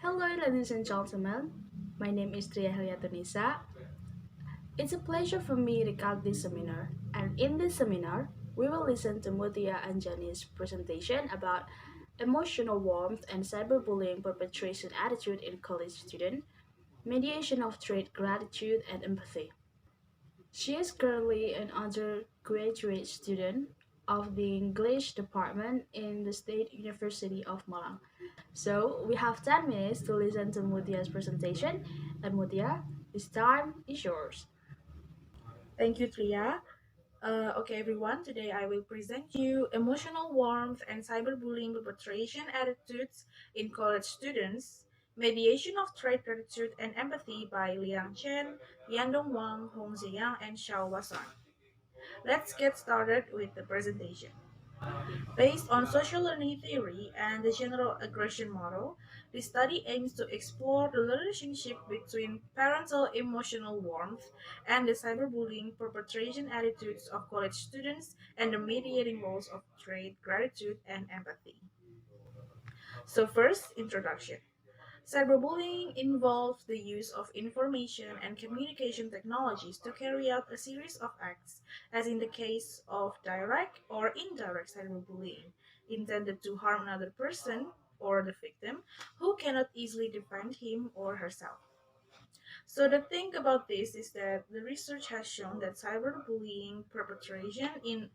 Hello, ladies and gentlemen. My name is Tria Nisa. It's a pleasure for me to conduct this seminar, and in this seminar, we will listen to Muthia and Anjani's presentation about emotional warmth and cyberbullying perpetration attitude in college student, mediation of trait gratitude and empathy. She is currently an undergraduate student of the English department in the State University of Malang. So we have 10 minutes to listen to Muthia's presentation, and Muthia, this time is yours. Thank you, Tria. Okay, everyone. Today I will present you emotional warmth and cyberbullying perpetration attitudes in college students. Mediation of Trait Gratitude and Empathy by Liang Chen, Yandong Wang, Hongze, and Xiaohua. Let's get started with the presentation. Based on social learning theory and the general aggression model, the study aims to explore the relationship between parental emotional warmth and the cyberbullying perpetration attitudes of college students and the mediating roles of trait, gratitude, and empathy. So, first, introduction. Cyberbullying involves the use of information and communication technologies to carry out a series of acts, as in the case of direct or indirect cyberbullying, intended to harm another person or the victim who cannot easily defend him or herself. So the thing about this is that the research has shown that cyberbullying perpetration in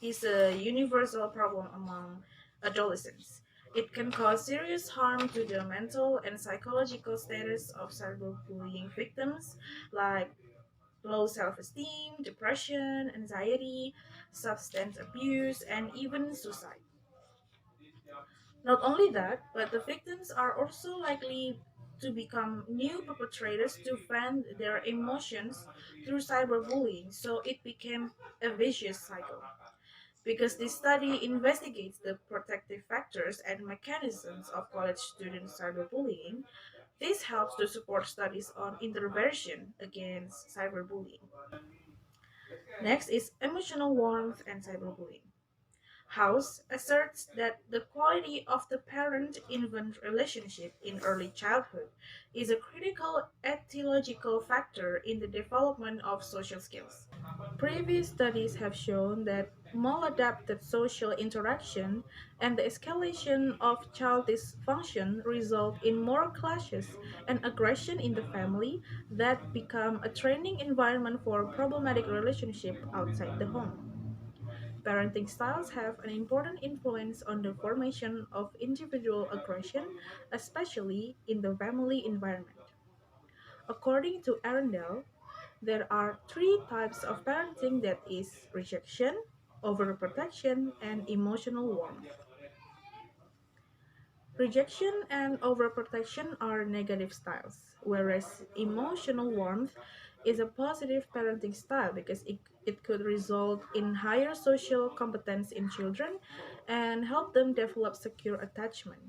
is a universal problem among adolescents. It can cause serious harm to the mental and psychological status of cyberbullying victims, like low self esteem, depression, anxiety, substance abuse, and even suicide. Not only that, but the victims are also likely to become new perpetrators to vent their emotions through cyberbullying, so it became a vicious cycle. Because this study investigates the protective factors and mechanisms of college student cyberbullying, this helps to support studies on intervention against cyberbullying. Next is emotional warmth and cyberbullying. House asserts that the quality of the parent infant relationship in early childhood is a critical etiological factor in the development of social skills. Previous studies have shown that maladapted social interaction and the escalation of child dysfunction result in more clashes and aggression in the family that become a training environment for problematic relationship outside the home. Parenting styles have an important influence on the formation of individual aggression, especially in the family environment. According to Arundel, there are three types of parenting, that is rejection, overprotection, and emotional warmth. Rejection and overprotection are negative styles, whereas emotional warmth is a positive parenting style because it could result in higher social competence in children and help them develop secure attachment.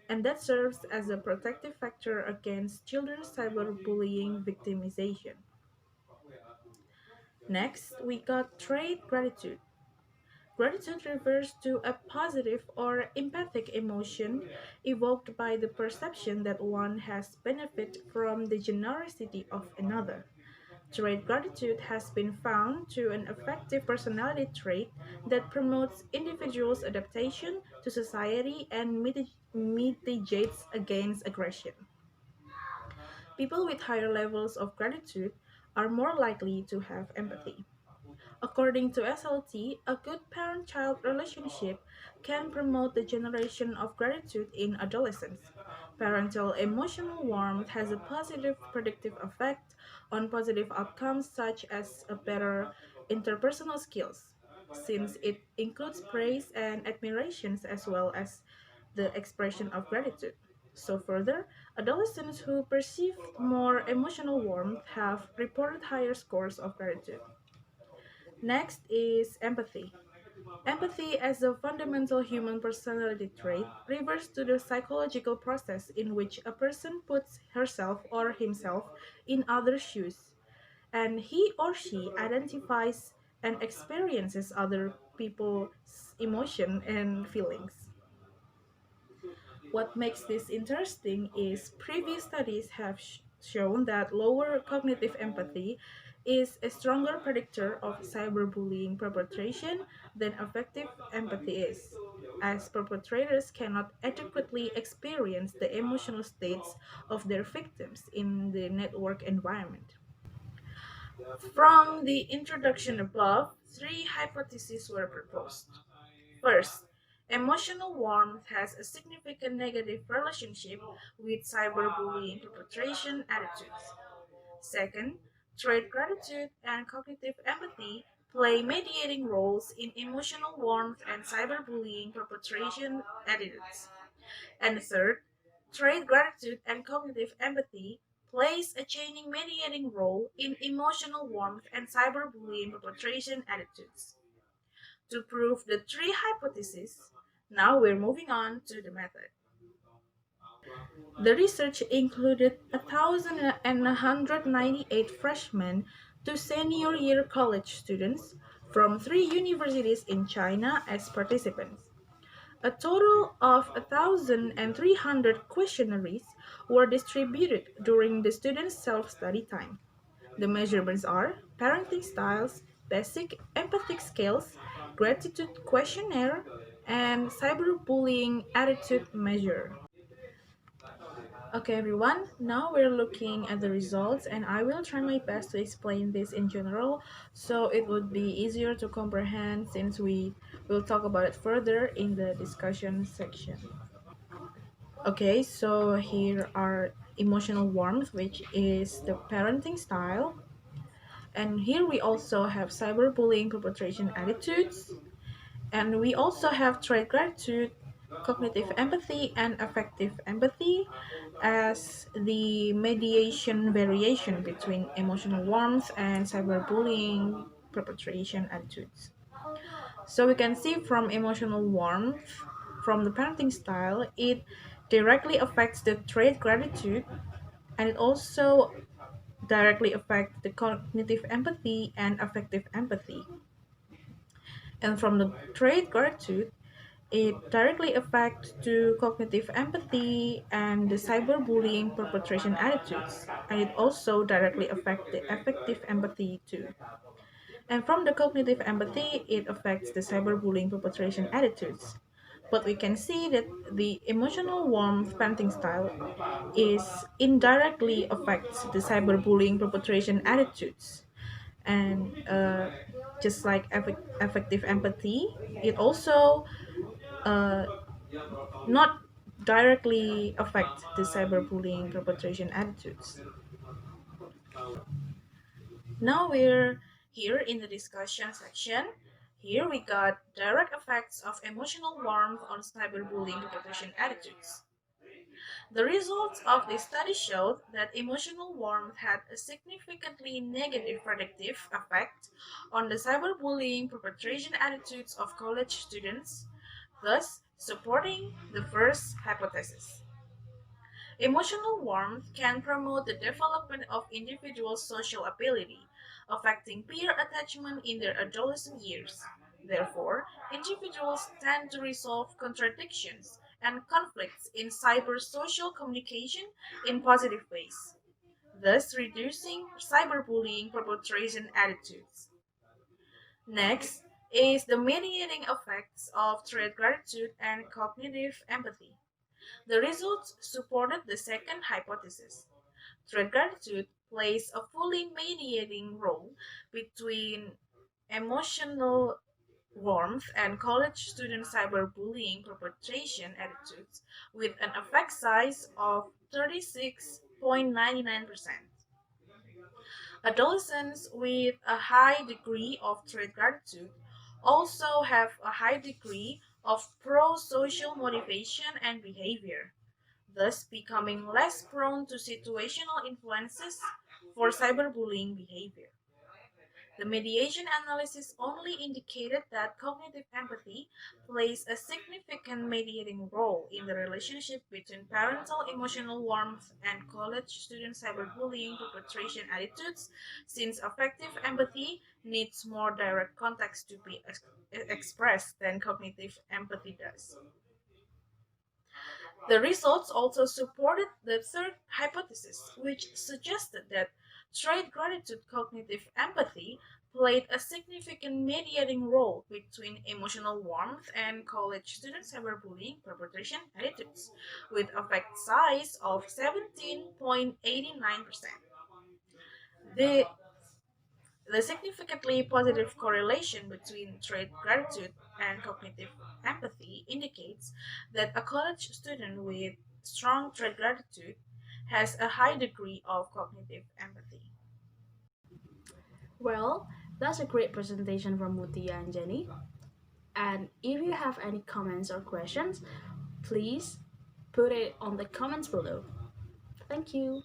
And that serves as a protective factor against children's cyberbullying victimization. Next, we got trait gratitude. Gratitude refers to a positive or empathic emotion evoked by the perception that one has benefit from the generosity of another. Trait gratitude has been found to an effective personality trait that promotes individuals' adaptation to society and mitigates against aggression. People with higher levels of gratitude are more likely to have empathy. According to SLT, a good parent child relationship can promote the generation of gratitude in adolescents. Parental emotional warmth has a positive predictive effect on positive outcomes such as a better interpersonal skills, since it includes praise and admirations as well as the expression of gratitude. So, further, adolescents who perceive more emotional warmth have reported higher scores of gratitude. Next is empathy. Empathy, as a fundamental human personality trait, refers to the psychological process in which a person puts herself or himself in others' shoes, and he or she identifies and experiences other people's emotion and feelings. What makes this interesting is previous studies have shown that lower cognitive empathy is a stronger predictor of cyberbullying perpetration than affective empathy is, as perpetrators cannot adequately experience the emotional states of their victims in the network environment. From the introduction above, three hypotheses were proposed. First, emotional warmth has a significant negative relationship with cyberbullying perpetration attitudes. Second, trait gratitude and cognitive empathy play mediating roles in emotional warmth and cyberbullying perpetration attitudes. And third, trait gratitude and cognitive empathy plays a chaining mediating role in emotional warmth and cyberbullying perpetration attitudes. To prove the three hypotheses, now we're moving on to the method. The research included 1,198 freshmen to senior year college students from three universities in China as participants. A total of 1,300 questionnaires were distributed during the students' self-study time. The measurements are parenting styles, basic empathic skills, gratitude questionnaire, and cyberbullying attitude measure. Okay, everyone, now we're looking at the results, and I will try my best to explain this in general so it would be easier to comprehend since we will talk about it further in the discussion section. Okay, so here are emotional warmth, which is the parenting style, and here we also have cyberbullying perpetration attitudes, and we also have trait gratitude, cognitive empathy, and affective empathy as the mediation variation between emotional warmth and cyberbullying perpetration attitudes. So we can see from emotional warmth, from the parenting style, it directly affects the trait gratitude, and it also directly affects the cognitive empathy and affective empathy. And from the trait gratitude, it directly affects to cognitive empathy and the cyberbullying perpetration attitudes, and it also directly affects the affective empathy too. And from the cognitive empathy, it affects the cyberbullying perpetration attitudes. But we can see that the emotional warmth parenting style is indirectly affects the cyberbullying perpetration attitudes. And just like affective empathy, it also uh, not directly affect the cyberbullying perpetration attitudes. Now we're here in the discussion section. Here we got direct effects of emotional warmth on cyberbullying perpetration attitudes. The results of this study showed that emotional warmth had a significantly negative predictive effect on the cyberbullying perpetration attitudes of college students, thus supporting the first hypothesis. Emotional warmth can promote the development of individuals' social ability, affecting peer attachment in their adolescent years. Therefore, individuals tend to resolve contradictions and conflicts in cybersocial communication in positive ways, thus reducing cyberbullying perpetration attitudes. Next is the mediating effects of trait gratitude and cognitive empathy. The results supported the second hypothesis. Threat gratitude plays a fully mediating role between emotional warmth and college student cyberbullying perpetration attitudes with an effect size of 36.99%. Adolescents with a high degree of trait gratitude also have a high degree of pro-social motivation and behavior, thus becoming less prone to situational influences for cyberbullying behavior. The mediation analysis only indicated that cognitive empathy plays a significant mediating role in the relationship between parental emotional warmth and college student cyberbullying perpetration attitudes, since affective empathy needs more direct context to be expressed than cognitive empathy does. The results also supported the third hypothesis, which suggested that trait gratitude cognitive empathy played a significant mediating role between emotional warmth and college student cyberbullying perpetration attitudes, with effect size of 17.89%. The the significantly positive correlation between trait gratitude and cognitive empathy indicates that a college student with strong trait gratitude has a high degree of cognitive empathy. Well, that's a great presentation from Muthia and Jenny. And if you have any comments or questions, please put it on the comments below. Thank you.